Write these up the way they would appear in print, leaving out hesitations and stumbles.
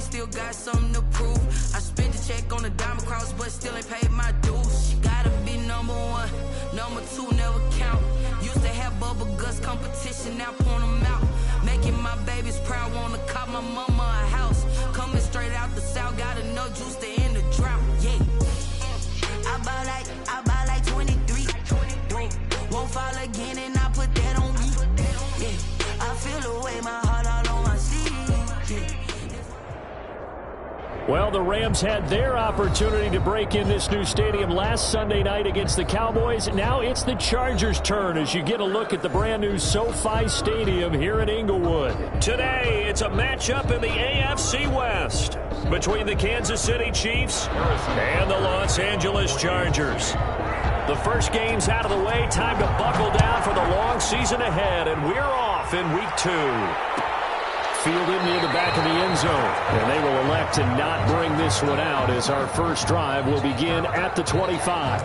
still got something to prove. I spent the check on the diamond cross, but still ain't paid my dues. Gotta be number one, number two never count. Used to have bubble guts competition, now point them out. Making my babies proud, wanna cop my mama a house. Coming straight out the south, got enough juice to end the drought. Yeah, I buy like 23. Won't fall again, and I put that on me. Yeah, I feel the way, my heart all on my sleeve. Yeah. Well, the Rams had their opportunity to break in this new stadium last Sunday night against the Cowboys. Now it's the Chargers' turn as you get a look at the brand new SoFi Stadium here in Inglewood. Today, it's a matchup in the AFC West between the Kansas City Chiefs and the Los Angeles Chargers. The first game's out of the way. Time to buckle down for the long season ahead, and we're off in Week 2. Fielded near the back of the end zone, and they will elect to not bring this one out as our first drive will begin at the 25.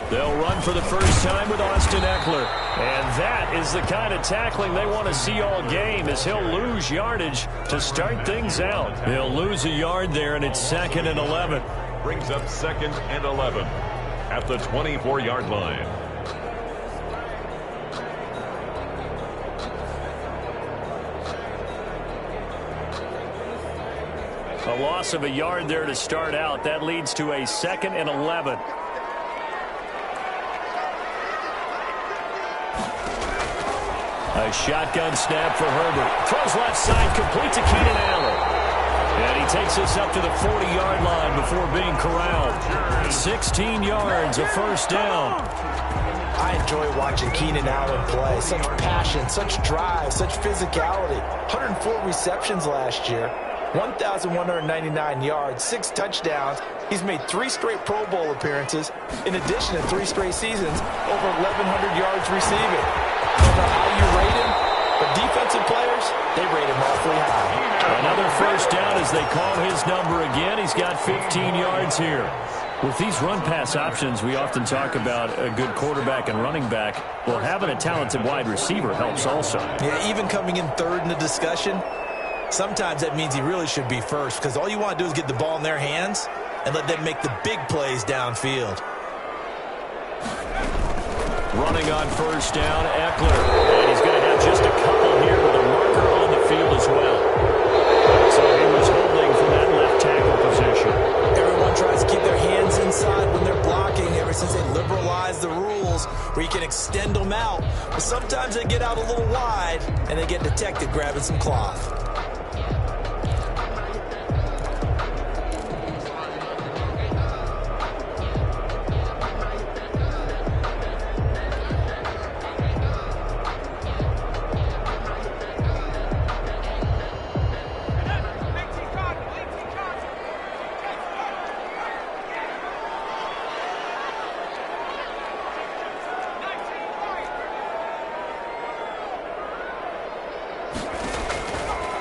They'll run for the first time with Austin Eckler. And that is the kind of tackling they want to see all game, as he'll lose yardage to start things out. They'll lose a yard there, and it's 2nd and 11. Brings up 2nd and 11 at the 24-yard line. A loss of a yard there to start out. That leads to a 2nd and 11. A shotgun snap for Herbert. Throws left side, complete to Keenan Allen. And he takes us up to the 40-yard line before being corralled. 16 yards, a first down. I enjoy watching Keenan Allen play. Such passion, such drive, such physicality. 104 receptions last year. 1,199 yards, 6 touchdowns. He's made 3 straight Pro Bowl appearances, in addition to 3 straight seasons, over 1,100 yards receiving. I don't know how you rate him, but defensive players, they rate him awfully high. Another first down as they call his number again. He's got 15 yards here. With these run-pass options, we often talk about a good quarterback and running back. Well, having a talented wide receiver helps also. Yeah, even coming in third in the discussion, sometimes that means he really should be first, because all you want to do is get the ball in their hands and let them make the big plays downfield. Running on first down, Eckler. And he's going to have just a couple here with a marker on the field as well. So he was holding from that left tackle position. Everyone tries to keep their hands inside when they're blocking ever since they liberalized the rules where you can extend them out. But sometimes they get out a little wide and they get detected grabbing some cloth.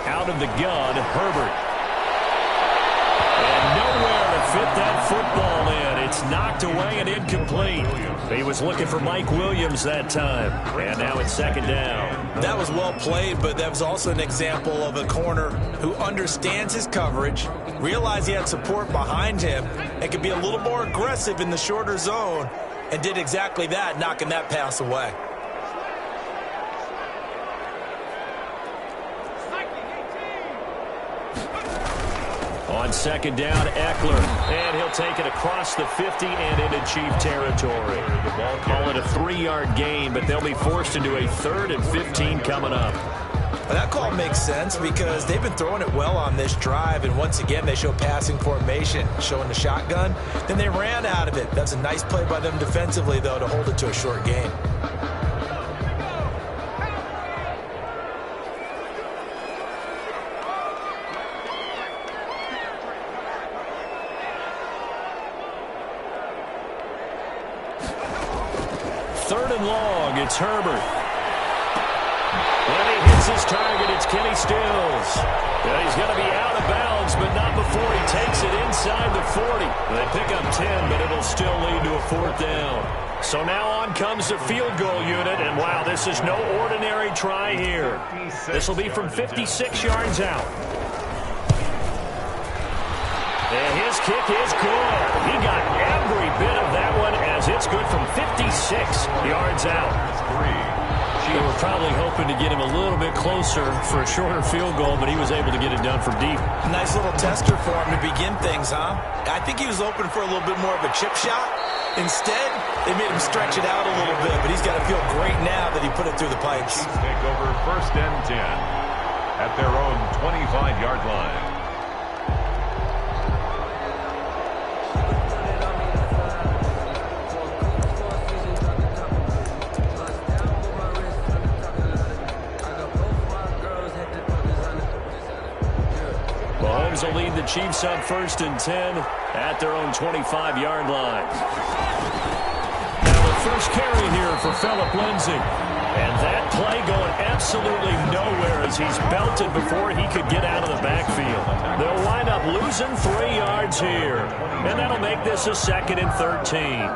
Out of the gun, Herbert. And nowhere to fit that football in. It's knocked away and incomplete. He was looking for Mike Williams that time. And now it's 2nd down. That was well played, but that was also an example of a corner who understands his coverage, realized he had support behind him, and could be a little more aggressive in the shorter zone, and did exactly that, knocking that pass away. On 2nd down, Eckler. And he'll take it across the 50 and into Chief territory. Call it a 3-yard gain, but they'll be forced into a 3rd and 15 coming up. Well, that call makes sense because they've been throwing it well on this drive, and once again they show passing formation, showing the shotgun. Then they ran out of it. That's a nice play by them defensively, though, to hold it to a short gain. Third and long, it's Herbert. When he hits his target, it's Kenny Stills. He's going to be out of bounds, but not before he takes it inside the 40. They pick up 10, but it'll still lead to a fourth down. So now on comes the field goal unit, and wow, this is no ordinary try here. This will be from 56 yards out. And his kick is good. He got every bit of that one as it's good from 56 yards out. They were probably hoping to get him a little bit closer for a shorter field goal, but he was able to get it done from deep. Nice little tester for him to begin things, huh? I think he was open for a little bit more of a chip shot. Instead, they made him stretch it out a little bit, but he's got to feel great now that he put it through the pipes. Chiefs take over 1st and 10 at their own 25-yard line. Mahomes will lead the Chiefs up 1st and 10 at their own 25-yard line. Now the first carry here for Phillip Lindsay. And that play going absolutely nowhere as he's belted before he could get out of the backfield. They'll wind up losing 3 yards here. And that'll make this a 2nd and 13.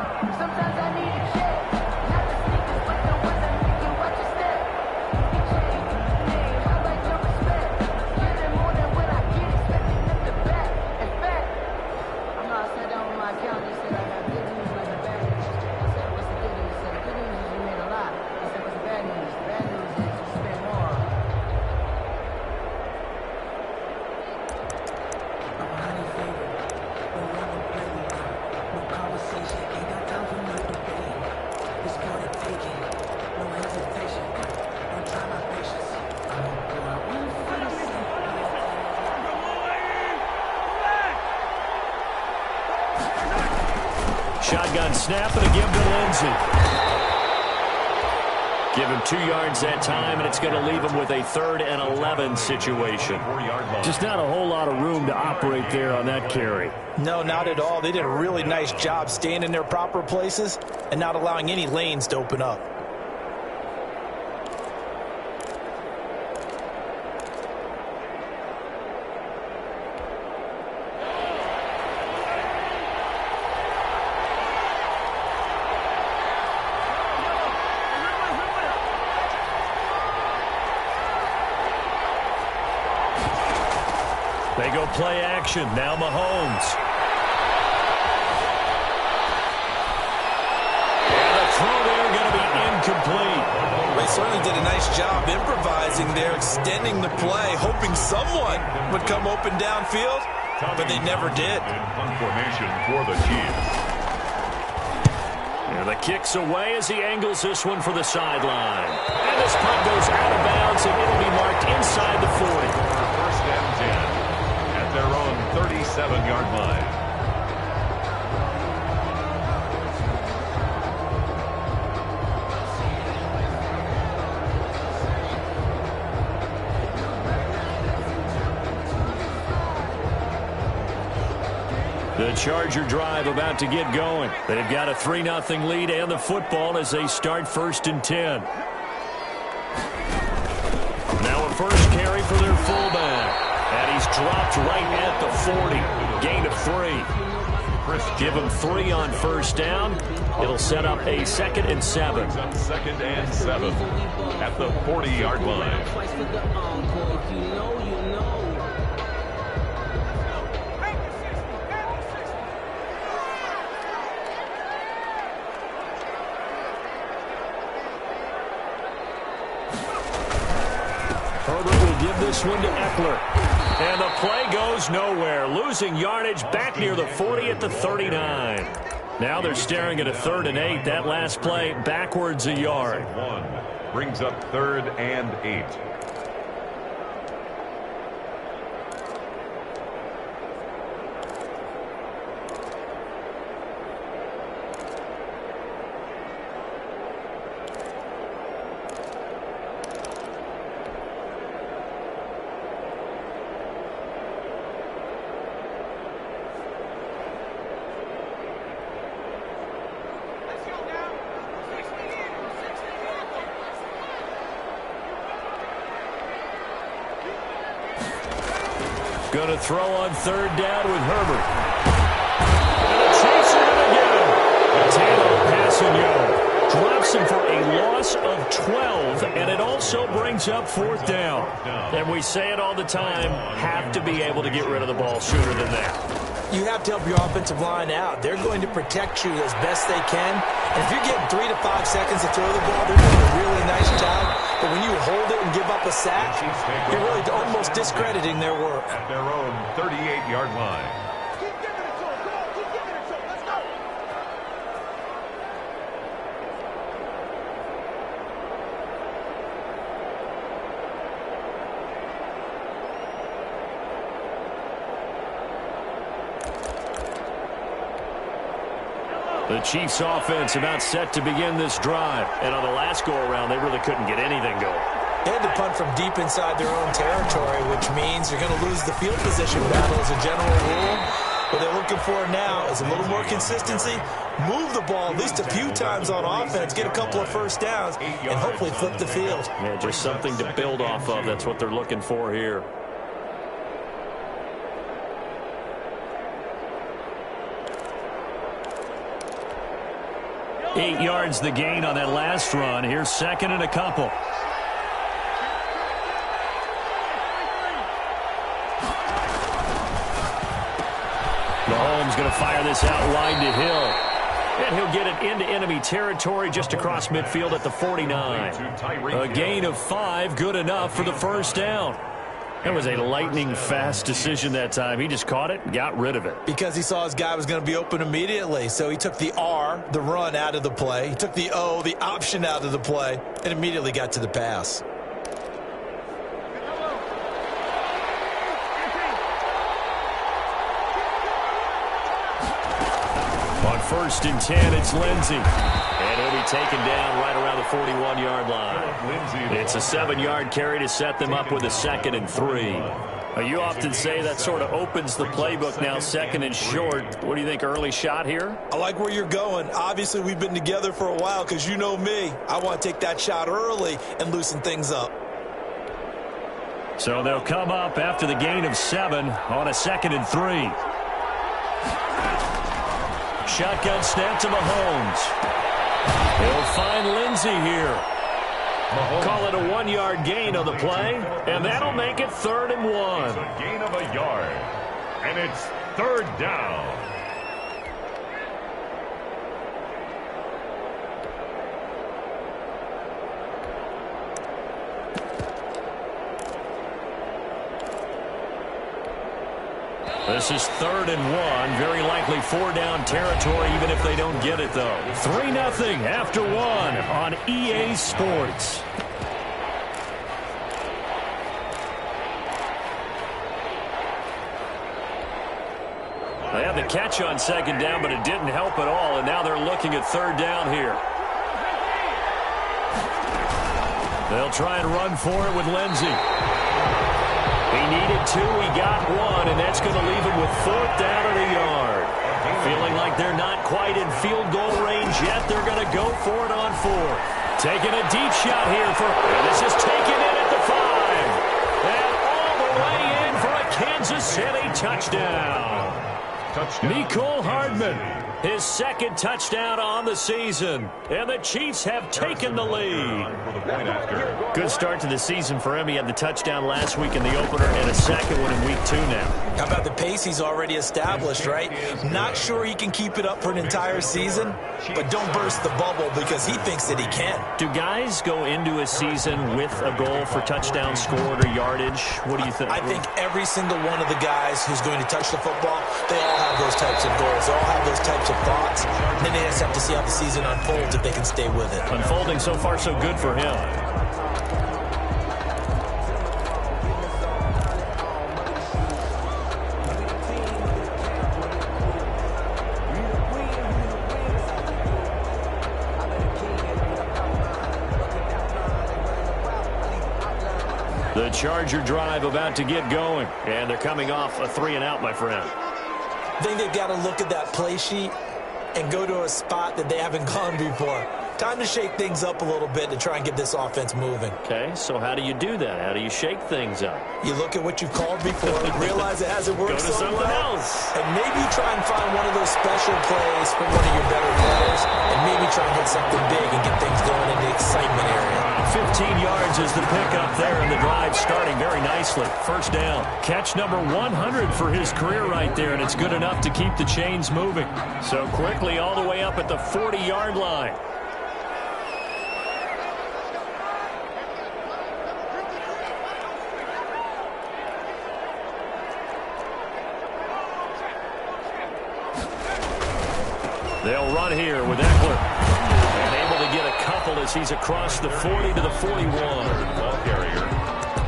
Shotgun snap and a give to Lindsay. Give him 2 yards that time, and it's going to leave him with a 3rd and 11 situation. Just not a whole lot of room to operate there on that carry. No, not at all. They did a really nice job staying in their proper places and not allowing any lanes to open up. They go play action. Now Mahomes. And the throw there going to be incomplete. They certainly did a nice job improvising there, extending the play, hoping someone would come open downfield, but they never did. Punt formation for the Chiefs. And the kick's away as he angles this one for the sideline. And this punt goes out of bounds, and it'll be marked inside the 40. 1st and 10. Their own 37-yard line. The Charger drive about to get going. They've got a 3-0 lead and the football as they start 1st and 10. Now a first carry for their fullback. And he's dropped right at the 40. Gain of 3. Give him 3 on 1st down. It'll set up a 2nd and 7. 2nd and 7 at the 40-yard line. Herbert will give this one to Eckler. And the play goes nowhere. Losing yardage back near the 40 at the 39. Now they're staring at a 3rd and 8. That last play backwards a yard. Brings up 3rd and 8. Going to throw on third down with Herbert. And chasing him again. Tano Passanio drops him for a loss of 12, and it also brings up fourth down. And we say it all the time, have to be able to get rid of the ball sooner than that. You have to help your offensive line out. They're going to protect you as best they can. And if you're getting 3 to 5 seconds to throw the ball, they're doing a really nice job. But when you hold it and give up a sack, you're really almost discrediting their work. At their own 38-yard line. The Chiefs offense about set to begin this drive. And on the last go-around, they really couldn't get anything going. They had to punt from deep inside their own territory, which means you're going to lose the field position battle as a general rule. What they're looking for now is a little more consistency. Move the ball at least a few times on offense, get a couple of first downs, and hopefully flip the field. Yeah, just something to build off of. That's what they're looking for here. 8 yards the gain on that last run. Here's second and a couple. Mahomes going to fire this out wide to Hill. And he'll get it into enemy territory just across midfield at the 49. A gain of 5, good enough for the first down. That was a lightning-fast decision that time. He just caught it and got rid of it. Because he saw his guy was going to be open immediately. So he took the R, the run, out of the play. He took the O, the option, out of the play, and immediately got to the pass. On 1st and 10, it's Lindsey. And he'll be taken down right around the 41-yard line. It's a 7-yard carry to set them up with a 2nd and 3. You often say that sort of opens the playbook now, 2nd and short. What do you think, early shot here? I like where you're going. Obviously, we've been together for a while because you know me. I want to take that shot early and loosen things up. So they'll come up after the gain of 7 on a 2nd and 3. Shotgun snap to Mahomes. He'll find Lindsey here. Call it a 1-yard gain on the play, and that'll make it 3rd and 1. It's a gain of a yard, and it's 3rd down. This is 3rd and 1. Very likely 4-down territory, even if they don't get it, though. 3-0 after 1 on EA Sports. They had the catch on 2nd down, but it didn't help at all, and now they're looking at 3rd down here. They'll try and run for it with Lindsey. He needed 2, he got 1, and that's going to leave him with 4th down at a yard. Feeling like they're not quite in field goal range yet, they're going to go for it on 4th. Taking a deep shot here and this is taken in at the 5. And all the way in for a Kansas City touchdown. Mecole Hardman, his 2nd touchdown on the season. And the Chiefs have taken the lead. Good start to the season for him. He had the touchdown last week in the opener and a 2nd one in week 2 now. How about the pace he's already established, right? Not sure he can keep it up for an entire season, but don't burst the bubble because he thinks that he can. Do guys go into a season with a goal for touchdown scored or yardage? What do you think? I think every single one of the guys who's going to touch the football, they all have those types of goals. They all have those types of thoughts. And then they just have to see how the season unfolds if they can stay with it. Unfolding so far so good for him. The Charger drive about to get going. And they're coming off a 3-and-out, my friend. I think they've got to look at that play sheet and go to a spot that they haven't gone before. Time to shake things up a little bit to try and get this offense moving. Okay, so how do you do that? How do you shake things up? You look at what you've called before, realize it hasn't worked so well, else. and maybe try and find one of those special plays from one of your better players, and maybe try and hit something big and get things going in the excitement area. 15 yards is the pickup there, and the drive starting very nicely. First down. Catch number 100 for his career right there, and it's good enough to keep the chains moving. So quickly all the way up at the 40-yard line. They'll run here with Eckler. And able to get a couple as he's across the 40 to the 41. Ball carrier.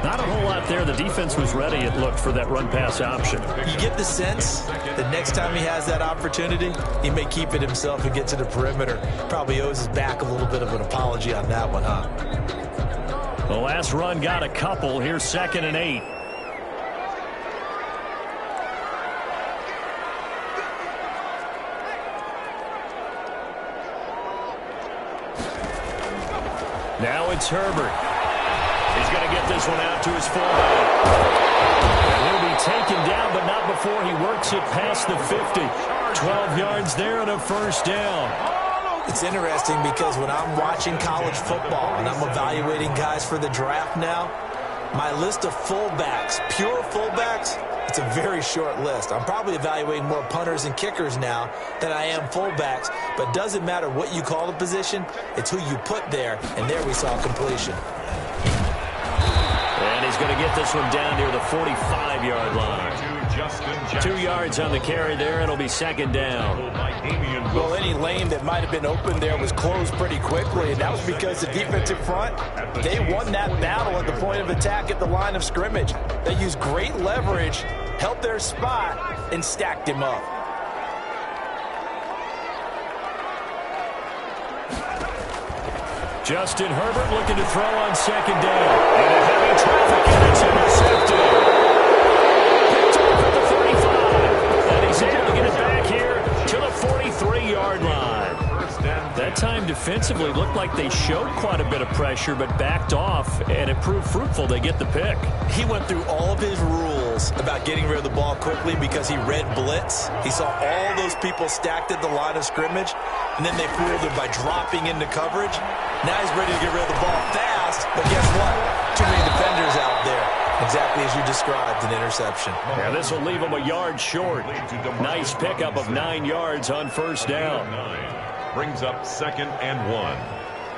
Not a whole lot there. The defense was ready, it looked, for that run-pass option. You get the sense that next time he has that opportunity, he may keep it himself and get to the perimeter. Probably owes his back a little bit of an apology on that one, huh? The last run got a couple. Here's 2nd and 8. Now it's Herbert. He's going to get this one out to his fullback. And he'll be taken down, but not before he works it past the 50. 12 yards there and a first down. It's interesting because when I'm watching college football and I'm evaluating guys for the draft now, my list of fullbacks, pure fullbacks, it's a very short list. I'm probably evaluating more punters and kickers now than I am fullbacks, but it doesn't matter what you call the position, it's who you put there, and there we saw completion. And he's going to get this one down near the 45-yard line. 2 yards on the carry there. It'll be 2nd down. Well, any lane that might have been open there was closed pretty quickly, and that was because the defensive front, they won that battle at the point of attack at the line of scrimmage. They used great leverage, held their spot, and stacked him up. Justin Herbert looking to throw on 2nd down. And a heavy traffic, and it's intercepted. Picked off at the 35. And he's able to get it back here to the 43-yard line. That time defensively looked like they showed quite a bit of pressure, but backed off, and it proved fruitful. They get the pick. He went through all of his rules about getting rid of the ball quickly because he read blitz. He saw all those people stacked at the line of scrimmage, and then they fooled him by dropping into coverage. Now he's ready to get rid of the ball fast, but guess what? Too many defenders out there. Exactly as you described, an interception. Yeah, this will leave him a yard short. Nice pickup of 9 yards on first down. Brings up 2nd and 1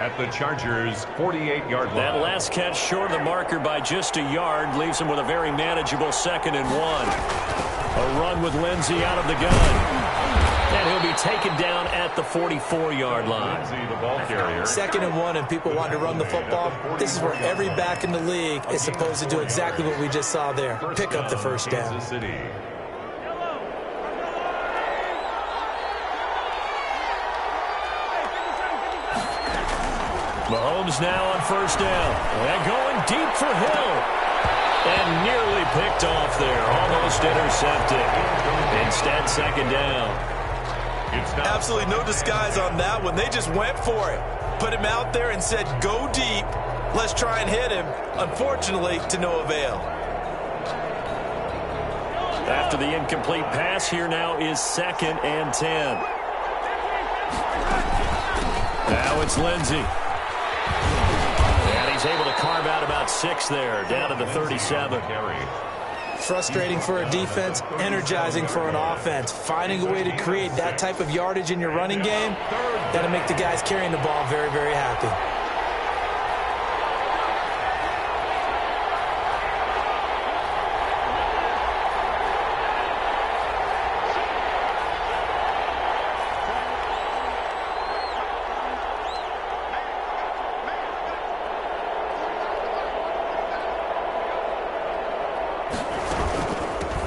at the Chargers' 48-yard line. That last catch short of the marker by just a yard leaves him with a very manageable 2nd and 1. A run with Lindsey out of the gun. And he'll be taken down at the 44-yard line. Lindsey, the ball carrier. 2nd and 1, and people want to run the football. This is where every back in the league is supposed to do exactly what we just saw there. Pick up the first down. Kansas City. Mahomes now on first down. And going deep for Hill. And nearly picked off there. Almost intercepted. Instead, 2nd down. Absolutely no disguise on that one. They just went for it. Put him out there and said, go deep. Let's try and hit him. Unfortunately, to no avail. After the incomplete pass, here now is 2nd and 10. Now it's Lindsey. And he's able to carve out about 6 there, down to the 37. Frustrating for a defense, energizing for an offense. Finding a way to create that type of yardage in your running game, that'll make the guys carrying the ball very, very happy.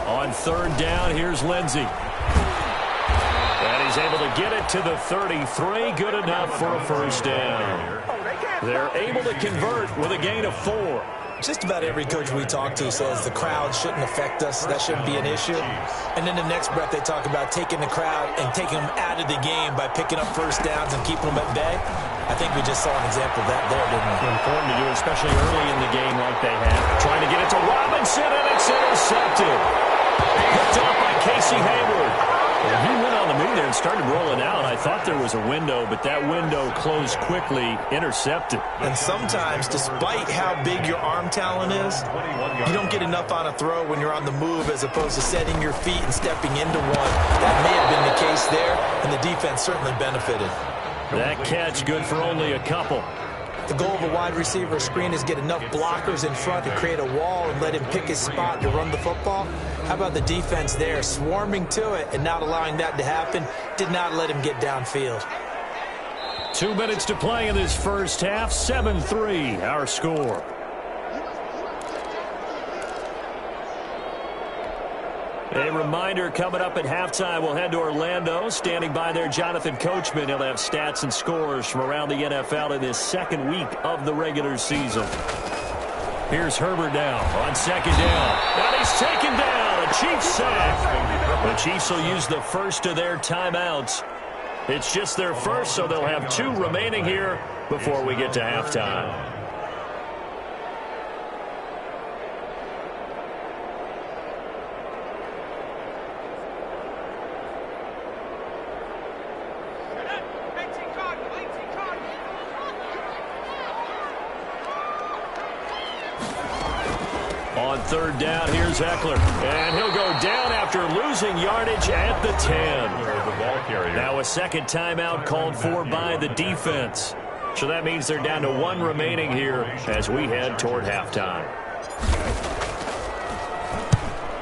On 3rd down, here's Lindsey. And he's able to get it to the 33. Good enough for a first down. They're able to convert with a gain of 4. Just about every coach we talk to says the crowd shouldn't affect us. That shouldn't be an issue. And then the next breath they talk about taking the crowd and taking them out of the game by picking up first downs and keeping them at bay. I think we just saw an example of that there, didn't we? Important to do, especially early in the game like they have. Trying to get it to Robinson, and it's intercepted. Picked off by Casey Hayward. Well, he went on the move there and started rolling out. I thought there was a window, but that window closed quickly, intercepted. And sometimes, despite how big your arm talent is, you don't get enough on a throw when you're on the move as opposed to setting your feet and stepping into one. That may have been the case there, and the defense certainly benefited. That catch good for only a couple. The goal of a wide receiver screen is get enough blockers in front to create a wall and let him pick his spot to run the football. How about the defense there, swarming to it and not allowing that to happen? Did not let him get downfield. 2 minutes to play in this first half. 7-3, our score. A reminder, coming up at halftime, we'll head to Orlando. Standing by there, Jonathan Coachman. He'll have stats and scores from around the NFL in this second week of the regular season. Here's Herbert now on second down. And he's taken down. A Chiefs sack. The Chiefs will use the first of their timeouts. It's just their first, so they'll have 2 remaining here before we get to halftime. On third down, here's Eckler. And he'll go down after losing yardage at the 10. Now a second timeout called for by the defense. So that means they're down to 1 remaining here as we head toward halftime.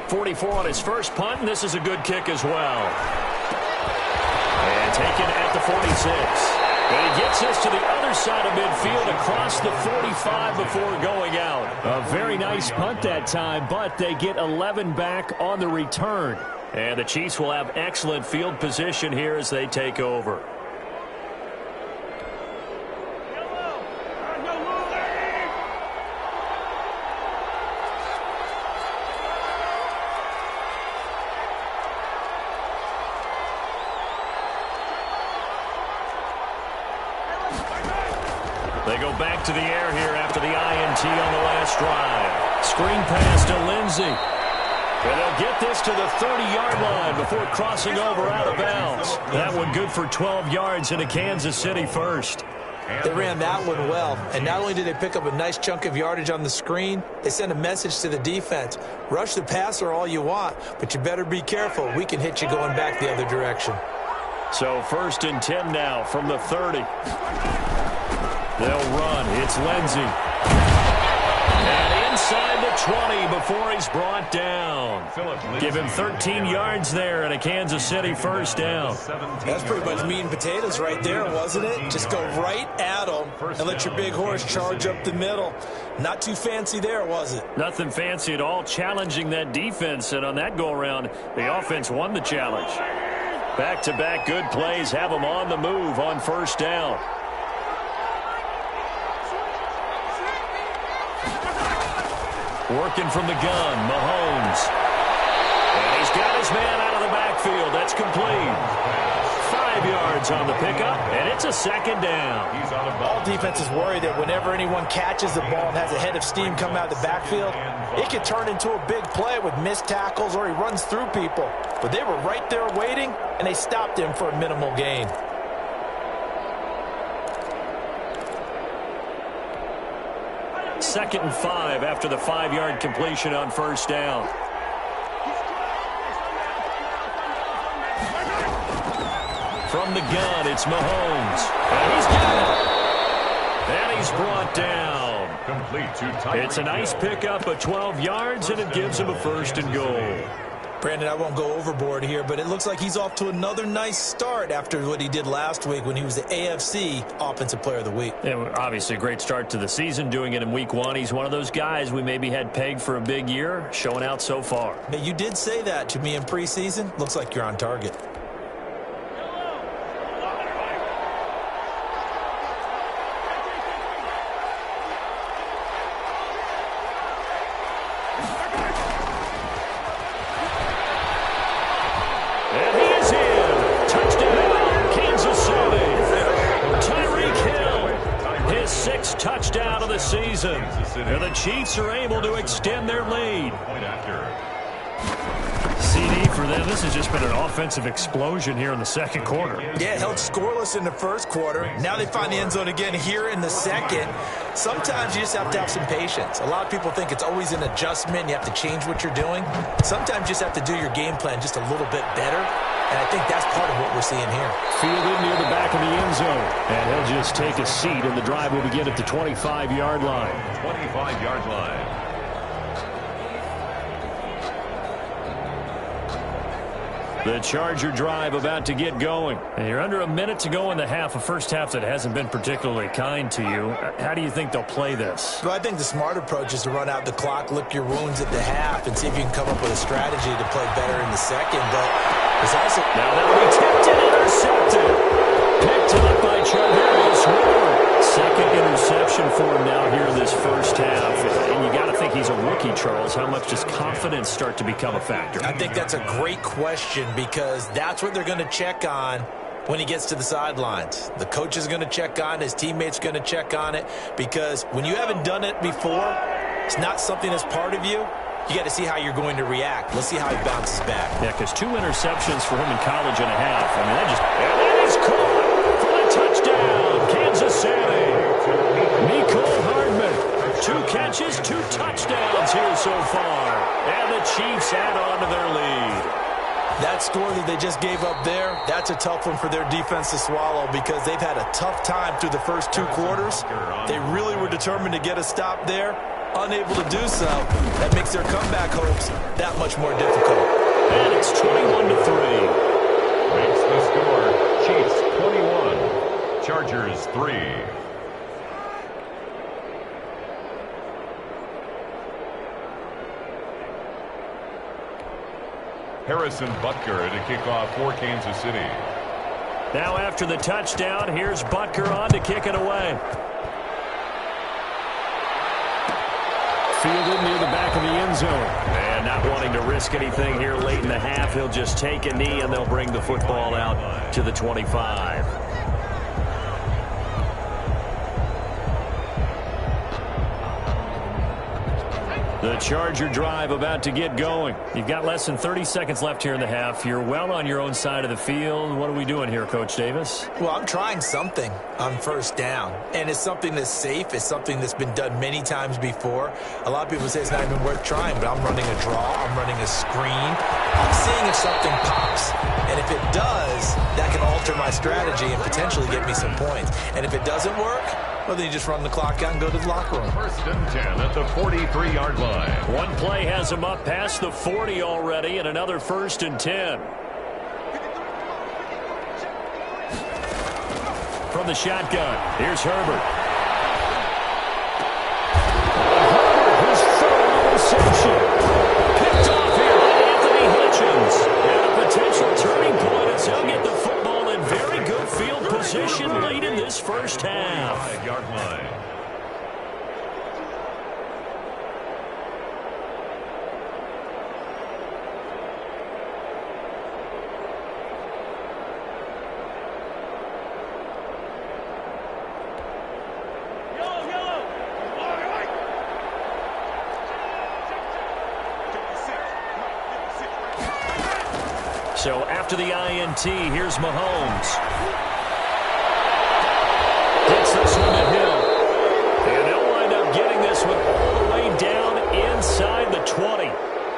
44 on his first punt, and this is a good kick as well. And taken at the 46. And he gets us to the other side of midfield across the 45 before going out. A very nice punt that time, but they get 11 back on the return. And the Chiefs will have excellent field position here as they take over. They go back to the air here after the INT on the last drive. Screen pass to Lindsey. And they'll get this to the 30-yard line before crossing over out of bounds. That one good for 12 yards in a Kansas City first. They ran that one well, and not only did they pick up a nice chunk of yardage on the screen, they sent a message to the defense. Rush the passer all you want, but you better be careful. We can hit you going back the other direction. So 1st and 10 now from the 30. They'll run. It's Lindsey. And inside the 20 before he's brought down. Give him 13 yards there and a Kansas City first down. That's pretty much meat and potatoes right there, wasn't it? Just go right at them and let your big horse charge up the middle. Not too fancy there, was it? Nothing fancy at all, challenging that defense. And on that go-around, the offense won the challenge. Back-to-back good plays have them on the move on first down. Working from the gun, Mahomes. And he's got his man out of the backfield. That's complete. 5 yards on the pickup, and it's a second down. All defenses worry that whenever anyone catches the ball and has a head of steam come out of the backfield, it can turn into a big play with missed tackles or he runs through people. But they were right there waiting, and they stopped him for a minimal gain. Second and 5 after the 5-yard completion on first down. From the gun, it's Mahomes. And he's got it. And he's brought down. It's a nice pickup of 12 yards, and it gives him a 1st and goal. Brandon, I won't go overboard here, but it looks like he's off to another nice start after what he did last week when he was the AFC Offensive Player of the Week. Yeah, obviously a great start to the season, doing it in week 1. He's one of those guys we maybe had pegged for a big year, showing out so far. Now, you did say that to me in preseason. Looks like you're on target. And he is in. Touchdown, Kansas City. Tyreek Hill. his 6th touchdown of the season. And the Chiefs are able to extend their lead. CD for them. This has just been an offensive explosion here in the second quarter. Yeah, held scoreless in the first quarter. Now they find the end zone again here in the second. Sometimes you just have to have some patience. A lot of people think it's always an adjustment. You have to change what you're doing. Sometimes you just have to do your game plan just a little bit better. And I think that's part of what we're seeing here. Fielded near the back of the end zone. And he'll just take a seat, and the drive will begin at the 25-yard line. 25-yard line. The Charger drive about to get going. And you're under a minute to go in the half, a first half that hasn't been particularly kind to you. How do you think they'll play this? Well, I think the smart approach is to run out the clock, lick your wounds at the half, and see if you can come up with a strategy to play better in the second. But there's also... Now that'll be tipped and intercepted. Picked up by Charvarius Ward. Second interception for him now here in this first half. And you got to think he's a rookie, Charles. How much does confidence start to become a factor? I think that's a great question because that's what they're going to check on when he gets to the sidelines. The coach is going to check on it. His teammates are going to check on it because when you haven't done it before, it's not something that's part of you. You got to see how you're going to react. Let's see how he bounces back. Yeah, because 2 interceptions for him in college and a half. I mean, that is caught for the touchdown, Kansas City. Nicole Hardman, 2 catches, 2 touchdowns here so far. And the Chiefs add on to their lead. That score that they just gave up there, that's a tough one for their defense to swallow because they've had a tough time through the first 2 quarters. They really were determined to get a stop there. Unable to do so, that makes their comeback hopes that much more difficult. And it's 21-3. Makes the score Chiefs 21, Chargers 3. Harrison Butker to kick off for Kansas City. Now after the touchdown, here's Butker on to kick it away. Fielded near the back of the end zone. And not wanting to risk anything here late in the half, he'll just take a knee and they'll bring the football out to the 25. The Charger drive about to get going. You've got less than 30 seconds left here in the half. You're well on your own side of the field. What are we doing here, Coach Davis? Well, I'm trying something on first down, and it's something that's safe. It's something that's been done many times before. A lot of people say it's not even worth trying, but I'm running a draw. I'm running a screen. I'm seeing if something pops, and if it does, that can alter my strategy and potentially get me some points. And if it doesn't work, well, then you just run the clock out and go to the locker room. 1st and 10 at the 43-yard line. One play has him up past the 40 already, and another 1st and 10. From the shotgun, here's Herbert. His 3rd interception. Picked off here by Anthony Hitchens. And a potential turning point as he'll get the football in very good field position late in this first half. 5-yard line. So after the INT, here's Mahomes. Hits this one to Hill. And they'll wind up getting this one all the way down inside the 20.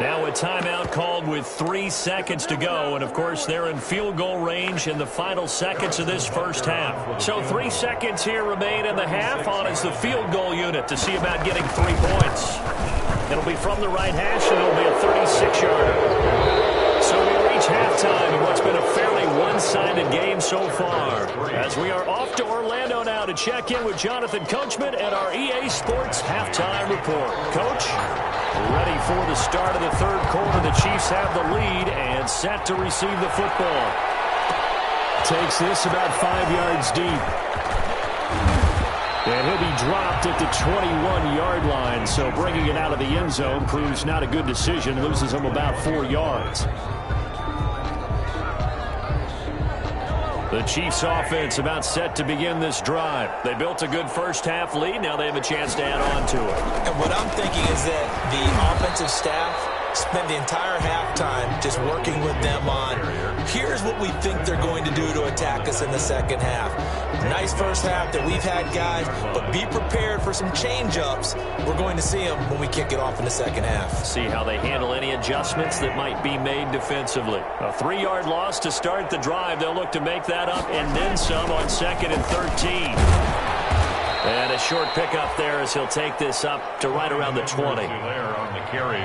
Now a timeout called with 3 seconds to go. And, of course, they're in field goal range in the final seconds of this first half. So 3 seconds here remain in the half. On is the field goal unit to see about getting 3 points. It'll be from the right hash, and it'll be a 36-yarder. So we reach halftime in what's been a fairly one-sided game so far. As we are off to Orlando now to check in with Jonathan Coachman and our EA Sports Halftime Report. Coach, ready for the start of the 3rd quarter. The Chiefs have the lead and set to receive the football. Takes this about 5 yards deep. And he'll be dropped at the 21-yard line, so bringing it out of the end zone proves not a good decision. Loses him about 4 yards. The Chiefs offense about set to begin this drive. They built a good first half lead. Now they have a chance to add on to it. And what I'm thinking is that the offensive staff spent the entire halftime just working with them on, here's what we think they're going to do to attack us in the second half. Nice first half that we've had, guys, but be prepared for some change-ups. We're going to see them when we kick it off in the second half. See how they handle any adjustments that might be made defensively. A 3-yard loss to start the drive. They'll look to make that up and then some on 2nd and 13. And a short pickup there as he'll take this up to right around the 20.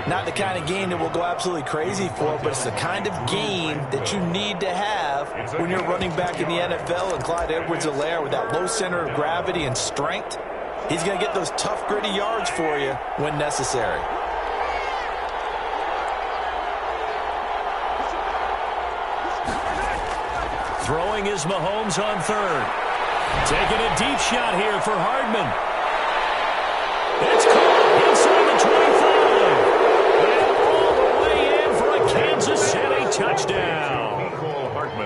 Not the kind of game that we'll go absolutely crazy for, but it's the kind of game that you need to have when you're running back in the NFL. And Clyde Edwards-Helaire, with that low center of gravity and strength, he's going to get those tough, gritty yards for you when necessary. Throwing is Mahomes on 3rd. Taking a deep shot here for Hardman. It's caught inside the 25. And all the way in for a Kansas City touchdown.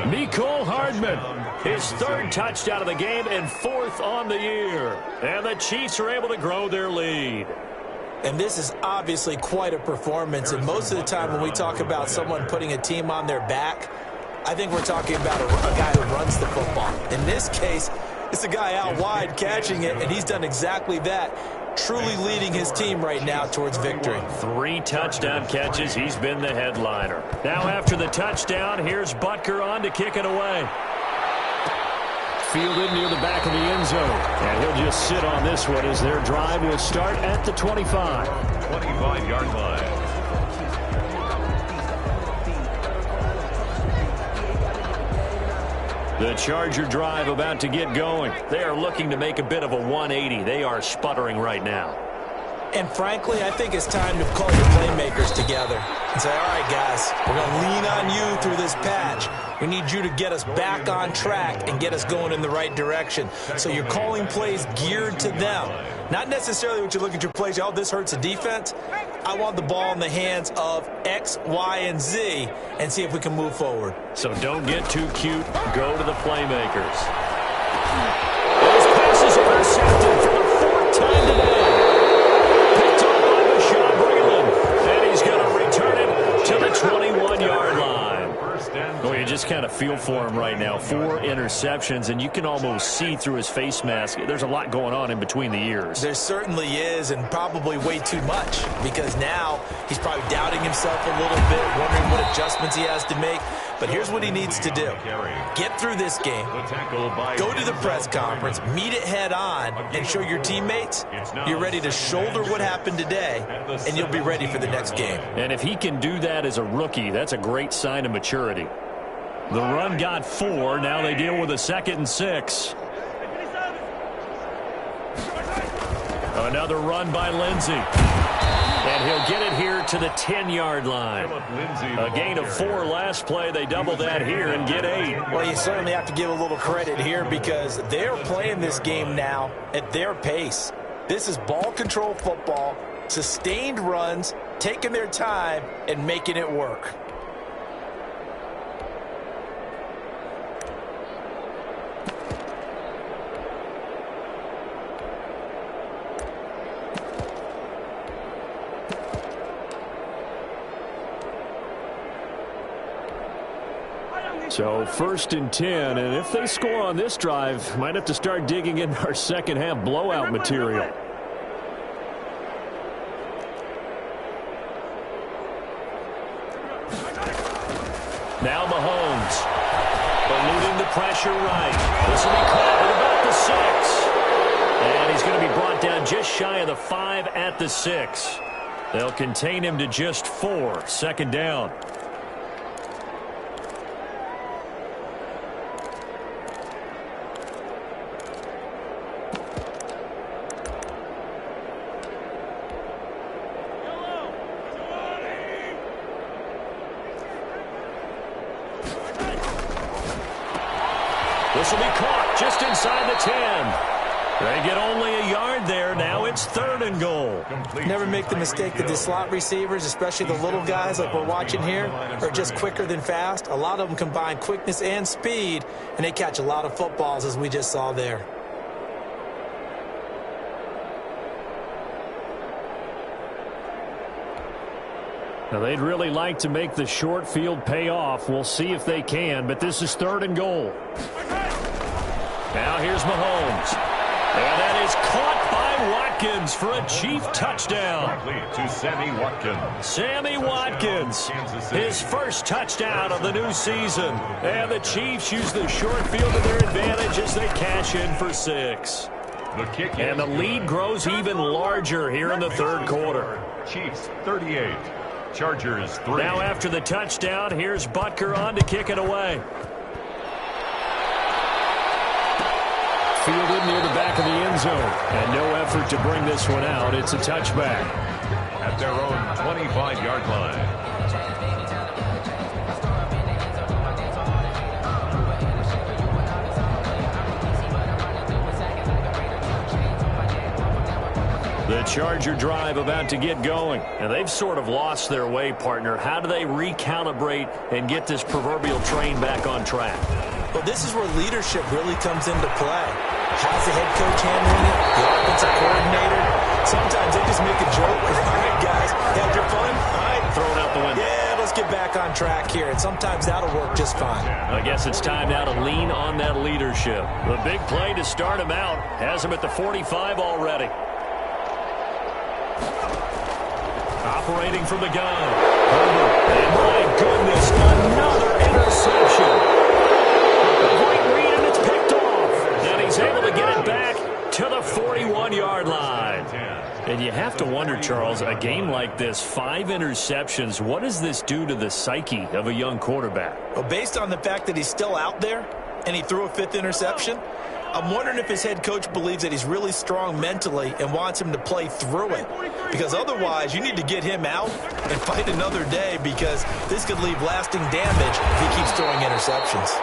Mecole Hardman, his 3rd touchdown of the game and 4th on the year. And the Chiefs are able to grow their lead. And this is obviously quite a performance. And most of the time when we talk about someone putting a team on their back, I think we're talking about a guy who runs the football. In this case, it's a guy out wide catching it, and he's done exactly that, truly leading his team right now towards victory. 3 touchdown catches. He's been the headliner. Now after the touchdown, here's Butker on to kick it away. Fielded near the back of the end zone. And he'll just sit on this one as their drive will start at the 25. 25-yard line. The Charger drive about to get going. They are looking to make a bit of a 180. They are sputtering right now. And frankly, I think it's time to call your playmakers together and say, all right, guys, we're going to lean on you through this patch. We need you to get us back on track and get us going in the right direction. So you're calling plays geared to them. Not necessarily what you look at your plays, oh, this hurts the defense. I want the ball in the hands of X, Y, and Z and see if we can move forward. So don't get too cute. Go to the playmakers. Those passes are intercepted for the 4th time today. Picked up by Bashaud Breeland. And he's going to return it to the 21-yard line. Well, you just kind of feel for him right now. 4 interceptions, and you can almost see through his face mask. There's a lot going on in between the ears. There certainly is, and probably way too much, because now he's probably doubting himself a little bit, wondering what adjustments he has to make. But here's what he needs to do. Get through this game, go to the press conference, meet it head on, and show your teammates you're ready to shoulder what happened today, and you'll be ready for the next game. And if he can do that as a rookie, that's a great sign of maturity. The run got 4. Now they deal with a 2nd and 6. Another run by Lindsey. And he'll get it here to the 10-yard line. A gain of 4 last play. They double that here and get 8. Well, you certainly have to give a little credit here because they're playing this game now at their pace. This is ball control football, sustained runs, taking their time, and making it work. So 1st and 10, and if they score on this drive, might have to start digging in our second half blowout material. Now Mahomes, eluding the pressure right. This will be caught at about the 6. And he's going to be brought down just shy of the 5 at the 6. They'll contain him to just 4. 2nd down. This will be caught just inside the 10. They get only a yard there. Now it's It's 3rd and goal. Never make the mistake that the slot receivers, especially the little guys like we're watching here, are just quicker than fast. A lot of them combine quickness and speed, and they catch a lot of footballs, as we just saw there. Now, they'd really like to make the short field pay off. We'll see if they can, but this is 3rd and goal. Now here's Mahomes. And that is caught by Watkins for a Chief touchdown. To Sammy Watkins. Sammy Watkins, his first touchdown of the new season. And the Chiefs use the short field to their advantage as they cash in for 6. The kick and the lead grows even larger here in the 3rd quarter. Chiefs 38. Chargers 3. Now after the touchdown, here's Butker on to kick it away. Fielded near the back of the end zone. And no effort to bring this one out. It's a touchback. At their own 25-yard line. The Charger drive about to get going. And they've sort of lost their way, partner. How do they recalibrate and get this proverbial train back on track? Well, this is where leadership really comes into play. How's the head coach handling it? The offensive coordinator? Sometimes they just make a joke. All right, guys, had your fun? All right. Throw it out the window. Yeah, let's get back on track here. And sometimes that'll work just fine. I guess it's time now to lean on that leadership. The big play to start him out has him at the 45 already. Operating from the gun. Herbert. And my goodness, another interception. A great read, and it's picked off. And he's able to get it back to the 41-yard line. And you have to wonder, Charles, a game like this, 5 interceptions, what does this do to the psyche of a young quarterback? Well, based on the fact that he's still out there and he threw a 5th interception, I'm wondering if his head coach believes that he's really strong mentally and wants him to play through it. Because otherwise, you need to get him out and fight another day, because this could leave lasting damage if he keeps throwing interceptions.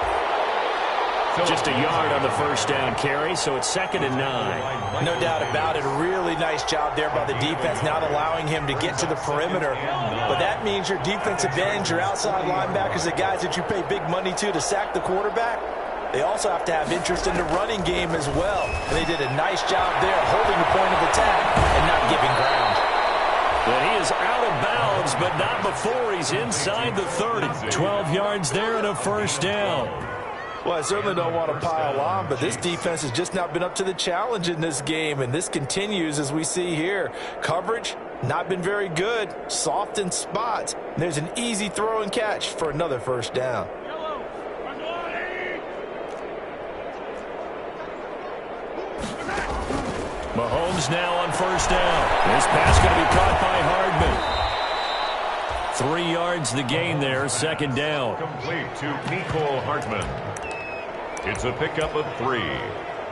Just a yard on the first down carry, so it's 2nd and 9. No doubt about it. A really nice job there by the defense, not allowing him to get to the perimeter. But that means your defensive ends, your outside linebackers, the guys that you pay big money to sack the quarterback, they also have to have interest in the running game as well. And they did a nice job there holding the point of attack and not giving ground. And he is out of bounds, but not before he's inside the 30. 12 yards there and a first down. Well, I certainly don't want to pile on, but this defense has just not been up to the challenge in this game, and this continues as we see here. Coverage, not been very good, soft in spots. And there's an easy throw and catch for another first down. Mahomes now on first down. This pass going to be caught by Hardman. 3 yards the gain there, 2nd down. Complete to Nicole Hartman. It's a pickup of 3.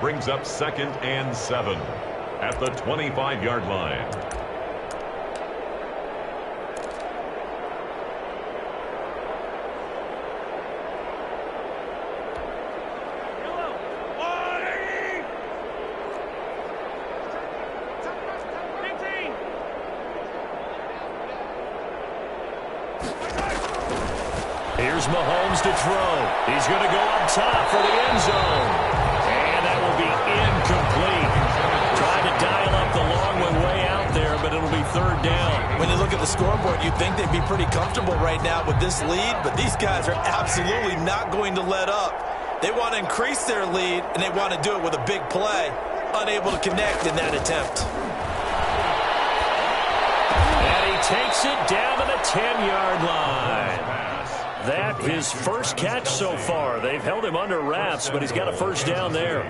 Brings up 2nd and 7 at the 25-yard line. Here's Mahomes to throw. He's going to go up top for the end zone. And that will be incomplete. Trying to dial up the long one way out there, but it'll be 3rd down. When you look at the scoreboard, you'd think they'd be pretty comfortable right now with this lead, but these guys are absolutely not going to let up. They want to increase their lead, and they want to do it with a big play. Unable to connect in that attempt. And he takes it down to the 10-yard line. That his first catch so far. They've held him under wraps, but he's got a first down there.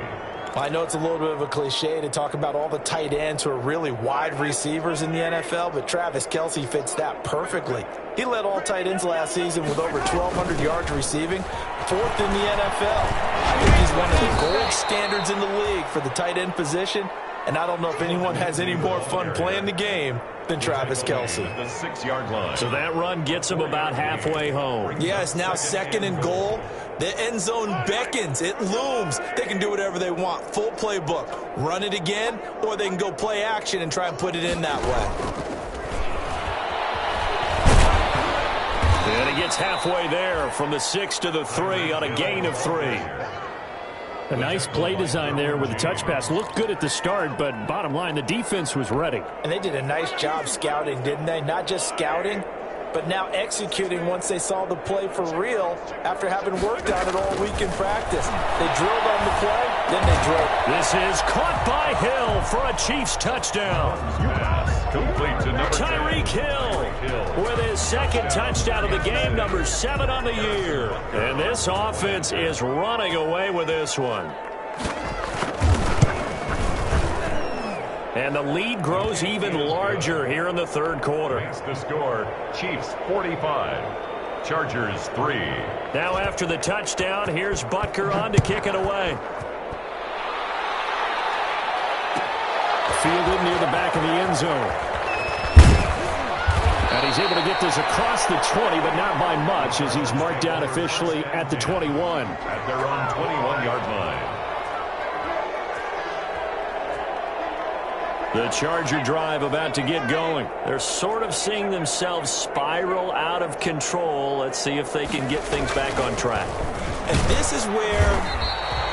I know it's a little bit of a cliche to talk about all the tight ends who are really wide receivers in the NFL, but Travis Kelce fits that perfectly. He led all tight ends last season with over 1,200 yards receiving, 4th in the NFL. I think he's one of the gold standards in the league for the tight end position, And I don't know if anyone has any more fun playing the game than Travis Kelce. The 6-yard line. So that run gets him about halfway home. Yeah, it's now 2nd and goal. The end zone beckons. It looms. They can do whatever they want. Full playbook. Run it again, or they can go play action and try and put it in that way. And he gets halfway there from the 6 to the 3 on a gain of 3. A nice play design there with the touch pass. Looked good at the start, but bottom line, the defense was ready. And they did a nice job scouting, didn't they? Not just scouting, but now executing once they saw the play for real after having worked on it all week in practice. They drilled on the play, then they drilled. This is caught by Hill for a Chiefs touchdown. Complete to number Tyreek Hill with his 2nd touchdown of the game, number 7 on the year. And this offense is running away with this one. And the lead grows even larger here in the 3rd quarter. The score, Chiefs 45, Chargers 3. Now after the touchdown, here's Butker on to kick it away. Fielded near the back of the end zone. And he's able to get this across the 20, but not by much, as he's marked down officially at the 21. At their own 21-yard line. The Charger drive about to get going. They're sort of seeing themselves spiral out of control. Let's see if they can get things back on track. And this is where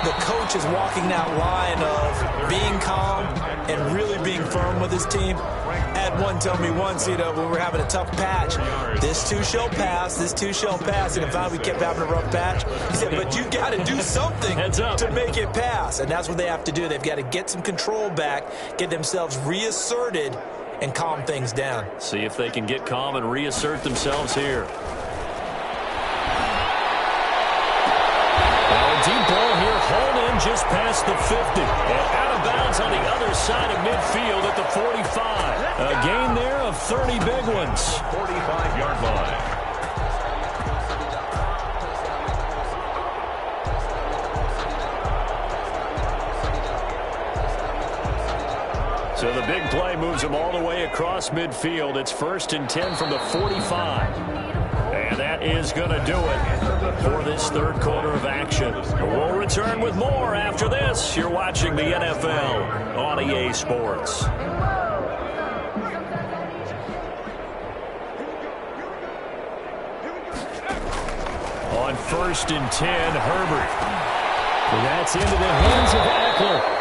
the coach is walking that line of being calm and really being firm with his team. I had one tell me once, when we were having a tough patch, this too shall pass, this too shall pass. And if we kept having a rough patch, he said, but you got to do something to make it pass. And that's what they have to do. They've got to get some control back, get themselves reasserted, and calm things down. See if they can get calm and reassert themselves here. Deep ball here, hauled in just past the 50. And out of bounds on the other side of midfield at the 45. A gain there of 30 big ones. 45-yard line. So the big play moves them all the way across midfield. It's 1st and 10 from the 45. And that is going to do it for this 3rd quarter of action. We'll return with more after this. You're watching the NFL on EA Sports. On 1st and 10, Herbert. And that's into the hands of Eckler.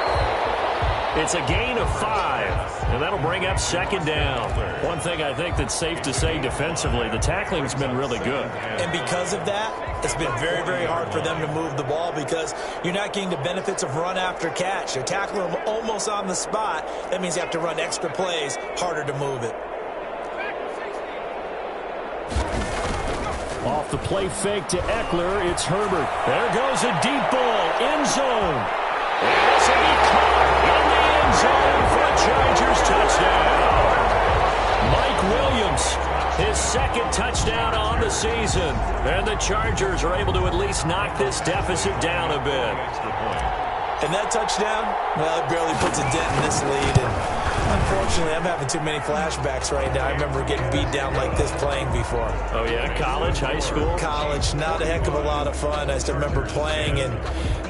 It's a gain of 5, and that'll bring up 2nd down. One thing I think that's safe to say defensively, the tackling's been really good. And because of that, it's been very, very hard for them to move the ball because you're not getting the benefits of run after catch. You're tackling them almost on the spot. That means you have to run extra plays, harder to move it. Off the play fake to Eckler, it's Herbert. There goes a deep ball, end zone. And it's a be caught in the end zone for a Chargers touchdown. Mike Williams, his 2nd touchdown on the season. And the Chargers are able to at least knock this deficit down a bit. And that touchdown, well, it barely puts a dent in this lead. And unfortunately, I'm having too many flashbacks right now. I remember getting beat down like this playing before. Oh, yeah? College, high school? College, not a heck of a lot of fun. I still remember playing and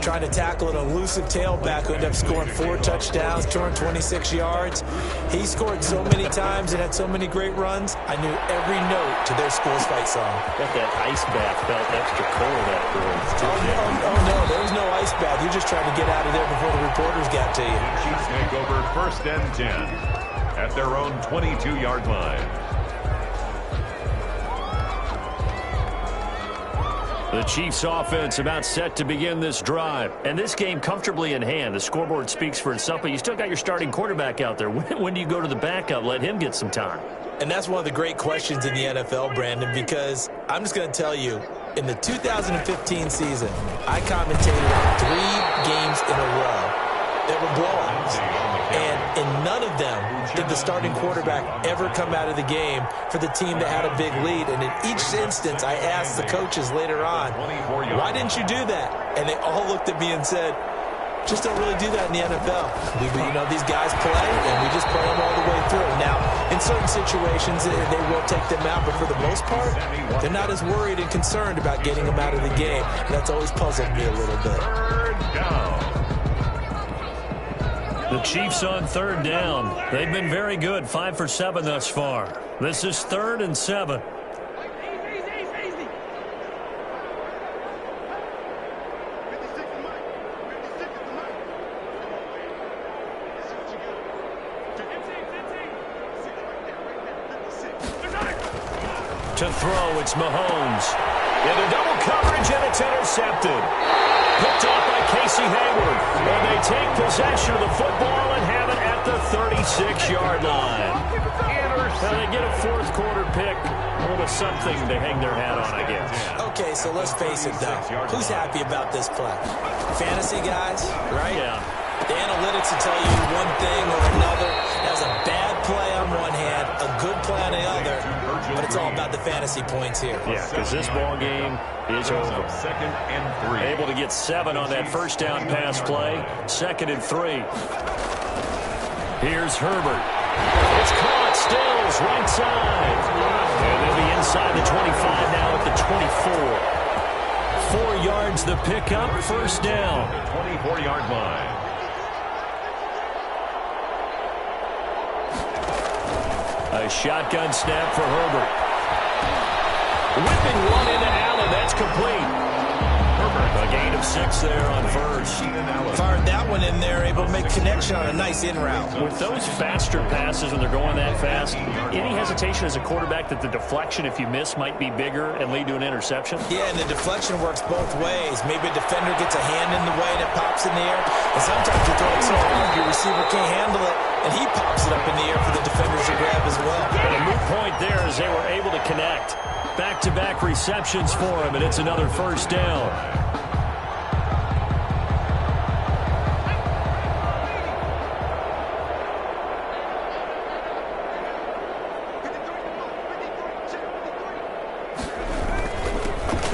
trying to tackle an elusive tailback who ended up scoring 4 touchdowns, 226 yards. He scored so many times and had so many great runs, I knew every note to their school's fight song. Got that ice bath felt extra cold afterwards, too. Oh, no, there was no ice bath. You're just trying to get out of there before the reporters got to you. The Chiefs take over 1st and 10 at their own 22-yard line. The Chiefs offense about set to begin this drive. And this game comfortably in hand. The scoreboard speaks for itself, but you still got your starting quarterback out there. When do you go to the backup, let him get some time? And that's one of the great questions in the NFL, Brandon, because I'm just going to tell you, in the 2015 season, I commentated on 3 games in a row that were blowouts. And in none of them did the starting quarterback ever come out of the game for the team that had a big lead. And in each instance, I asked the coaches later on, why didn't you do that? And they all looked at me and said, just don't really do that in the NFL. These guys play, and we just play them all the way through. Now, in certain situations, they will take them out, but for the most part, they're not as worried and concerned about getting them out of the game. That's always puzzled me a little bit. Third down. The Chiefs on third down. They've been very good, 5 for 7 thus far. This is 3rd and 7. To throw, it's Mahomes. Into double coverage, and it's intercepted. Picked off by Casey Hayward. And they take possession of the football and have it at the 36-yard line. Now they get a fourth quarter pick. A little something to hang their hat on, I guess. Okay, so let's face it, though. Who's happy about this play? Fantasy guys, right? Yeah. The analytics will tell you one thing or another. That's a bad play on one hand, a good play on the other, but it's all about the fantasy points here. Yeah, because this ball game is over. 2nd and 3. Able to get 7 on that first down pass play. 2nd and 3. Here's Herbert. It's caught. Stills right side. And they'll be inside the 25 now at the 24. 4 yards the pickup. First down. 24-yard line. A shotgun snap for Herbert. Whipping one into Allen. That's complete. A gain of 6 there on first. Fired that one in there, able to make connection on a nice in route. With those faster passes when they're going that fast, any hesitation as a quarterback that the deflection, if you miss, might be bigger and lead to an interception? Yeah, and the deflection works both ways. Maybe a defender gets a hand in the way and it pops in the air. And sometimes you throw it so hard, your receiver can't handle it, and he pops it up in the air for the defenders to grab as well. And a moot point there as they were able to connect. Back-to-back receptions for him, and it's another first down.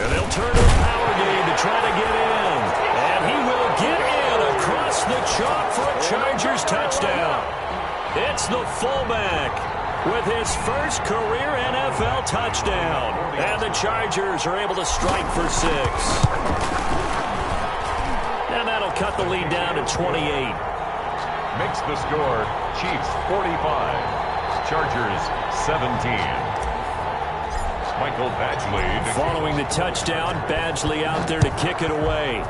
And they'll turn to a power game to try to get in. And he will get in across the chalk for a Chargers touchdown. It's the fullback with his first career NFL touchdown. And the Chargers are able to strike for 6. And that'll cut the lead down to 28. Makes the score Chiefs 45, Chargers 17. Michael Badgley. Following the touchdown, Badgley out there to kick it away.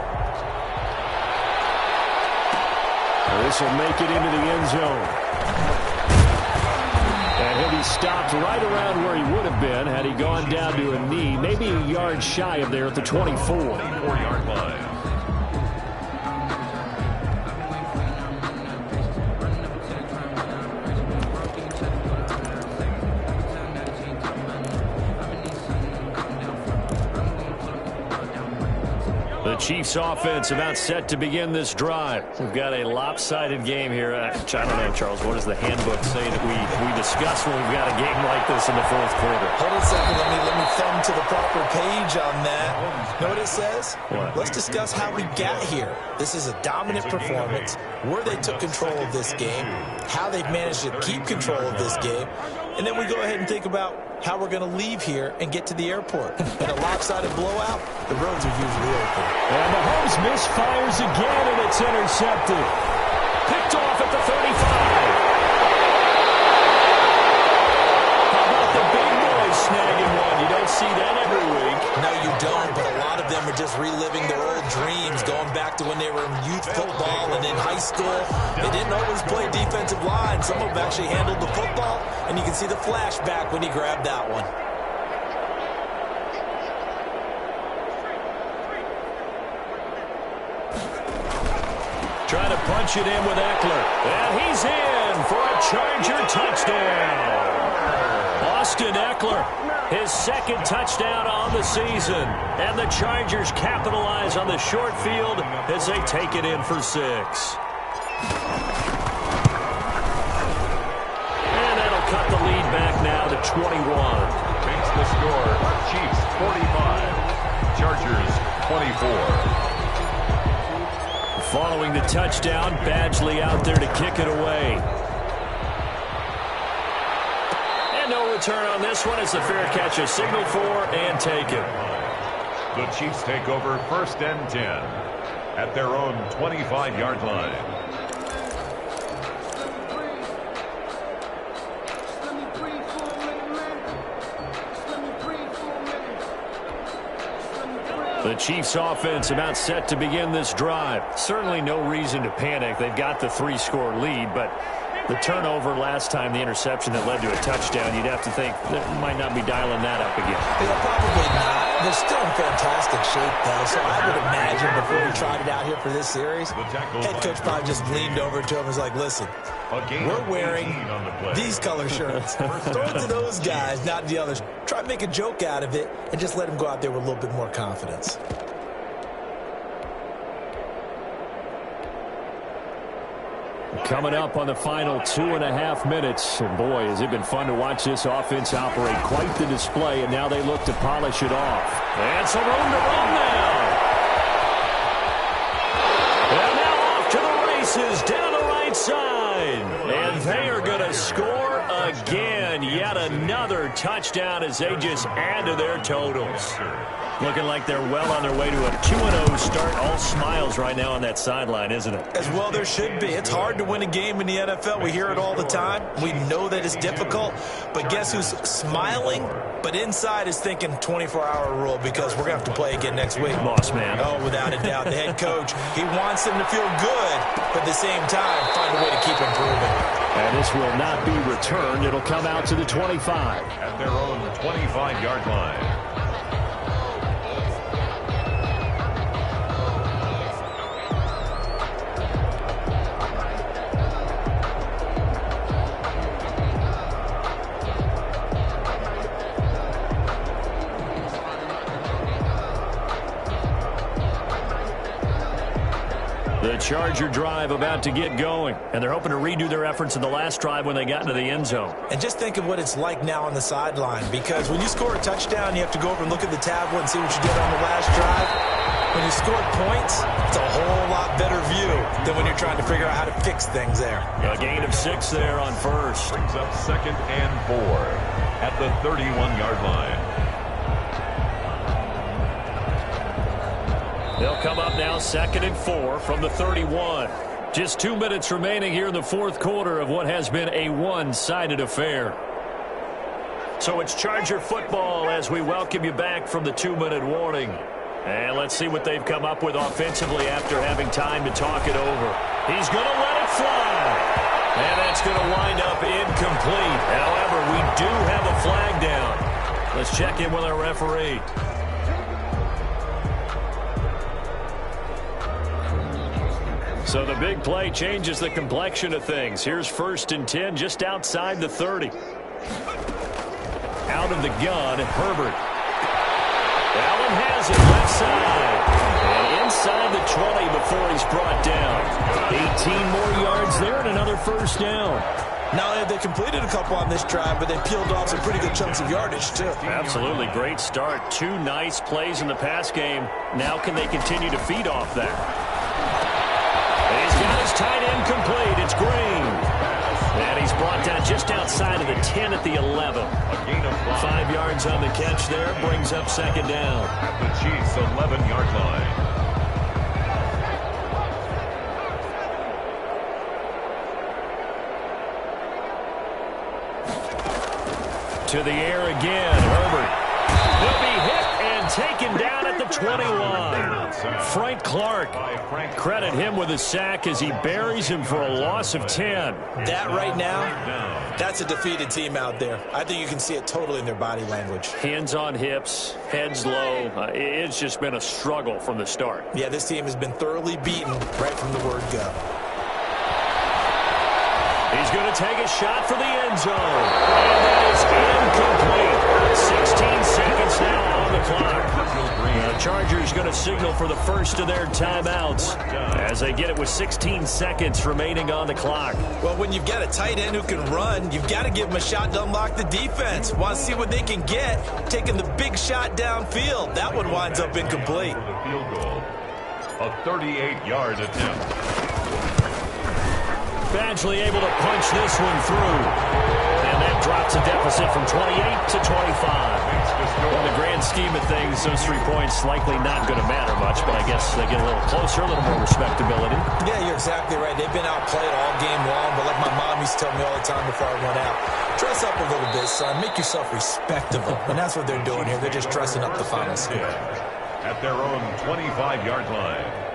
This will make it into the end zone. And he'll be stopped right around where he would have been had he gone down to a knee, maybe a yard shy of there at the 24. 24-yard line. The Chiefs offense about set to begin this drive. We've got a lopsided game here. I don't know, Charles, what does the handbook say that we discuss when we've got a game like this in the fourth quarter? Hold on a second. Let me thumb to the proper page on that. Know what it says? What? Let's discuss how we got here. This is a dominant performance, where they took control of this game, how they've managed to keep control of this game, and then we go ahead and think about how we're going to leave here and get to the airport. In a lopsided blowout, the roads are usually open. And Mahomes misfires again, and it's intercepted. Picked off at the 35. How about the big boys snagging one? You don't see that every week. No, you don't, but a lot of them are just reliving their old dreams, going back to when they were in youth football and in high school. They didn't always play defensive line. Some of them actually handled the football, and you can see the flashback when he grabbed that one. Trying to punch it in with Eckler. And he's in for a Charger touchdown. Austin Eckler, his second touchdown on the season. And the Chargers capitalize on the short field as they take it in for 6. And that'll cut the lead back now to 21. Makes the score Chiefs 45, Chargers 24. Following the touchdown, Badgley out there to kick it away. And no return on this one as the fair catch is signaled for and taken. The Chiefs take over 1st and 10 at their own 25-yard line. The Chiefs offense about set to begin this drive. Certainly no reason to panic. They've got the 3-score lead, but the turnover last time, the interception that led to a touchdown, you'd have to think they might not be dialing that up again. Yeah, probably not. They're still in fantastic shape, though, so I would imagine before we tried it out here for this series, head coach probably just leaned over to him and was like, listen, we're wearing these color shirts. Throw it to those guys, not the others. Try to make a joke out of it and just let them go out there with a little bit more confidence. Coming up on the final 2.5 minutes. And boy, has it been fun to watch this offense operate. Quite the display, and now they look to polish it off. And some room to run now. And now off to the races down the right side. And they are going to score again. Yet another touchdown as they just add to their totals. Looking like they're well on their way to a 2-0 start. All smiles right now on that sideline, isn't it? As well there should be. It's hard to win a game in the NFL. We hear it all the time. We know that it's difficult. But guess who's smiling? But inside is thinking 24-hour rule because we're going to have to play again next week. Boss man. Oh, without a doubt. The head coach, he wants them to feel good, but at the same time, find a way to keep improving. And this will not be returned. It'll come out to the 25. At their own 25-yard line. The Charger drive about to get going, and they're hoping to redo their efforts in the last drive when they got into the end zone. And just think of what it's like now on the sideline, because when you score a touchdown, you have to go over and look at the tablet and see what you did on the last drive. When you score points, it's a whole lot better view than when you're trying to figure out how to fix things there. A gain of 6 there on first. Brings up 2nd and 4 at the 31-yard line. They'll come up now 2nd and 4 from the 31. Just 2 minutes remaining here in the fourth quarter of what has been a one-sided affair. So it's Charger football as we welcome you back from the 2-minute warning. And let's see what they've come up with offensively after having time to talk it over. He's going to let it fly. And that's going to wind up incomplete. However, we do have a flag down. Let's check in with our referee. So the big play changes the complexion of things. Here's 1st and 10 just outside the 30. Out of the gun, Herbert. Allen has it left side. And inside the 20 before he's brought down. 18 more yards there and another first down. Now, they completed a couple on this drive, but they peeled off some pretty good chunks of yardage, too. Absolutely. Great start. 2 nice plays in the pass game. Now can they continue to feed off that? He's got his tight end complete. It's Green. And he's brought down just outside of the 10 at the 11. A gain of 5 yards on the catch there. Brings up 2nd down. At the Chiefs' 11-yard line. To the air again. Herbert. He'll be hit and taken down at the 21. Frank Clark. Credit him with a sack as he buries him for a loss of 10. That right now, that's a defeated team out there. I think you can see it totally in their body language. Hands on hips, heads low. It's just been a struggle from the start. Yeah, this team has been thoroughly beaten right from the word go. He's going to take a shot for the end zone. And that is incomplete. 16 seconds now on the clock. The Chargers going to signal for the first of their timeouts as they get it with 16 seconds remaining on the clock. Well, when you've got a tight end who can run, you've got to give him a shot to unlock the defense. Want to see what they can get, taking the big shot downfield. That one winds up incomplete. A 38-yard attempt. Badgley able to punch this one through. And that drops a deficit from 28 to 25. In the grand scheme of things, those 3 points likely not going to matter much, but I guess they get a little closer, a little more respectability. Yeah, you're exactly right. They've been outplayed all game long, but like my mom used to tell me all the time before I went out, dress up a little bit, son. Make yourself respectable. And that's what they're doing here. They're just dressing up the final score. At their own 25-yard line.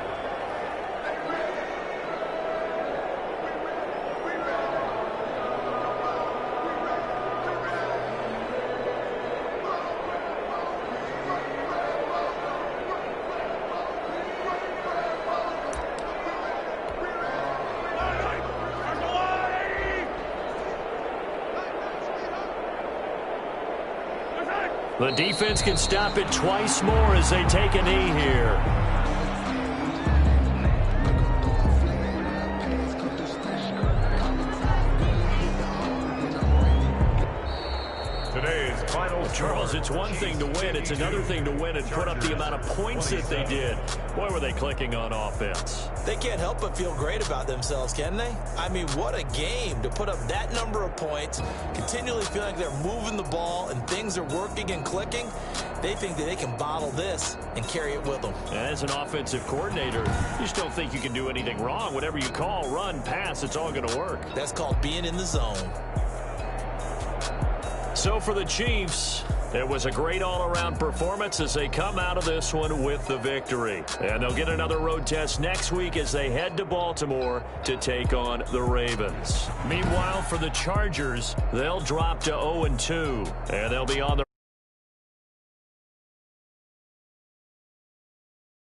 The defense can stop it twice more as they take a knee here. Today's final Charles, it's one thing to win. It's another thing to win and put up the amount of points that they did. Boy, were they clicking on offense. They can't help but feel great about themselves, can they? I mean, what a game to put up that number of points, continually feeling like they're moving the ball and things are working and clicking. They think that they can bottle this and carry it with them. As an offensive coordinator, you just don't think you can do anything wrong. Whatever you call, run, pass, it's all going to work. That's called being in the zone. So for the Chiefs, it was a great all-around performance as they come out of this one with the victory. And they'll get another road test next week as they head to Baltimore to take on the Ravens. Meanwhile, for the Chargers, they'll drop to 0-2, and they'll be on the